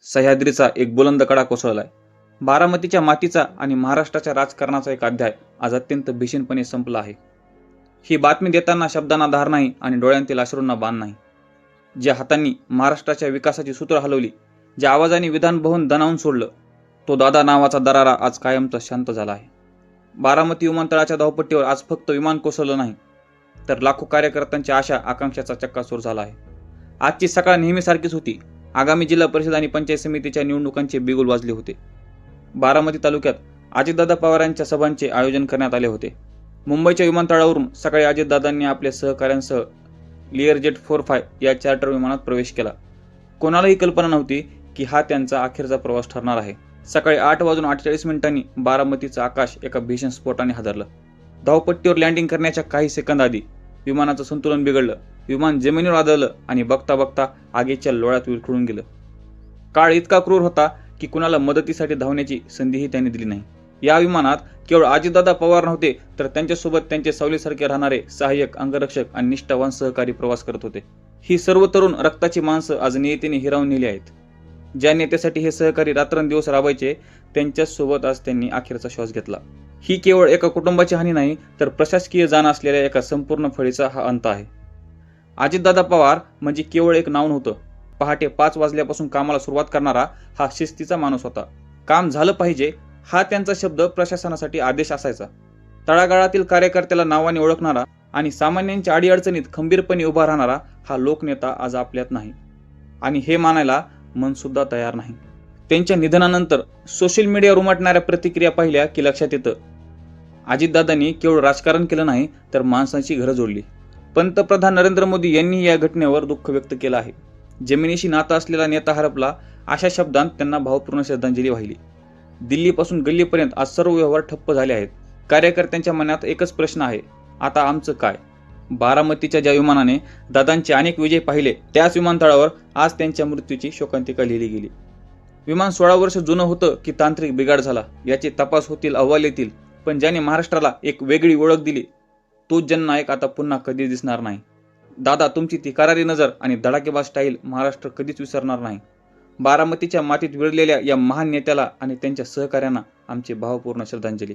सह्याद्रीचा एक बुलंद कडा कोसळलाय. बारामतीच्या मातीचा आणि महाराष्ट्राच्या राजकारणाचा एक अध्याय आज अत्यंत भीषणपणे संपला आहे. ही बातमी देताना शब्दांना धार नाही आणि डोळ्यांतील अश्रूंना बांध नाही. ज्या हातांनी महाराष्ट्राच्या विकासाची सूत्र हलवली, ज्या आवाजाने विधान भवन दणावून सोडलं, तो दादा नावाचा दरारा आज कायमचा शांत झाला आहे. बारामती विमानतळाच्या धावपट्टीवर आज फक्त विमान कोसळलं नाही, तर लाखो कार्यकर्त्यांच्या आशा आकांक्षाचा चक्काचूर झाला आहे. आजची सकाळ नेहमीसारखीच होती. आगामी जिल्हा परिषद आणि पंचायत समितीच्या निवडणुकांचे बिगुल वाजले होते. बारामती तालुक्यात अजितदादा पवार यांच्या सभांचे आयोजन करण्यात आले होते. मुंबईच्या विमानतळावरून सकाळी अजितदादांनी आपल्या सहकाऱ्यांसह लिअरजेट 45 या चार्टर विमानात प्रवेश केला. कोणालाही कल्पना नव्हती की हा त्यांचा अखेरचा प्रवास ठरणार आहे. सकाळी 8:48 बारामतीचं आकाश एका भीषण स्फोटाने हादरलं. धावपट्टीवर लँडिंग करण्याच्या काही सेकंद आधी विमानाचं संतुलन बिघडलं. विमान जमिनीवर आदळलं आणि बघता बघता आगीच्या लोळ्यात विरघळून गेलं. काळ इतका क्रूर होता की कुणाला मदतीसाठी धावण्याची संधीही त्यांनी दिली नाही. या विमानात केवळ अजितदादा पवार नव्हते, तर त्यांच्यासोबत त्यांचे सावलीसारखे राहणारे सहाय्यक, अंगरक्षक आणि निष्ठावान सहकारी प्रवास करत होते. ही सर्व तरुण रक्ताची माणसं आज नियतीने हिरावून नेली आहेत. ज्या नेत्यासाठी हे सहकारी रात्रंदिवस राबायचे, त्यांच्यासोबत आज त्यांनी अखेरचा श्वास घेतला. ही केवळ एका कुटुंबाची हानी नाही, तर प्रशासकीय जाण असलेल्या एका संपूर्ण फळीचा हा अंत आहे. अजितदादा पवार म्हणजे केवळ एक नाव नव्हतं. पहाटे 5 वाजल्यापासून कामाला सुरुवात करणारा हा शिस्तीचा माणूस होता. काम झालं पाहिजे हा त्यांचा शब्द प्रशासनासाठी आदेश असायचा. तळागाळातील कार्यकर्त्याला नावाने ओळखणारा आणि सामान्यांच्या अडीअडचणीत खंबीरपणे उभा राहणारा हा लोकनेता आज आपल्यात नाही, आणि हे मानायला मन सुद्धा तयार नाही. त्यांच्या निधनानंतर सोशल मीडियावर उमटणाऱ्या प्रतिक्रिया पाहिल्या की लक्षात येतं, अजितदादांनी केवळ राजकारण केलं नाही, तर माणसांची घरं जोडली. पंतप्रधान नरेंद्र मोदी यांनी या घटनेवर दुःख व्यक्त केलं आहे. जमिनीशी नातं असलेला नेता हरपला, अशा शब्दांत त्यांना भावपूर्ण श्रद्धांजली वाहिली. दिल्लीपासून गल्लीपर्यंत आज सर्व व्यवहार ठप्प झाले आहेत. कार्यकर्त्यांच्या मनात एकच प्रश्न आहे, आता आमचं काय? बारामतीच्या ज्या विमानाने दादांचे अनेक विजय पाहिले, त्याच विमानतळावर आज त्यांच्या मृत्यूची शोकांतिका लिहिली गेली. विमान 16 वर्ष जुनं होतं की तांत्रिक बिघाड झाला, याचे तपास होतील, अहवाल येतील. पण ज्याने महाराष्ट्राला एक वेगळी ओळख दिली, तोच जननायक आता पुन्हा कधी दिसणार नाही. दादा, तुमची ती करारी नजर आणि धडाकेबाज स्टाईल महाराष्ट्र कधीच विसरणार नाही. बारामतीच्या मातीत विरलेल्या या महान नेत्याला आणि त्यांच्या सहकाऱ्यांना आमची भावपूर्ण श्रद्धांजली.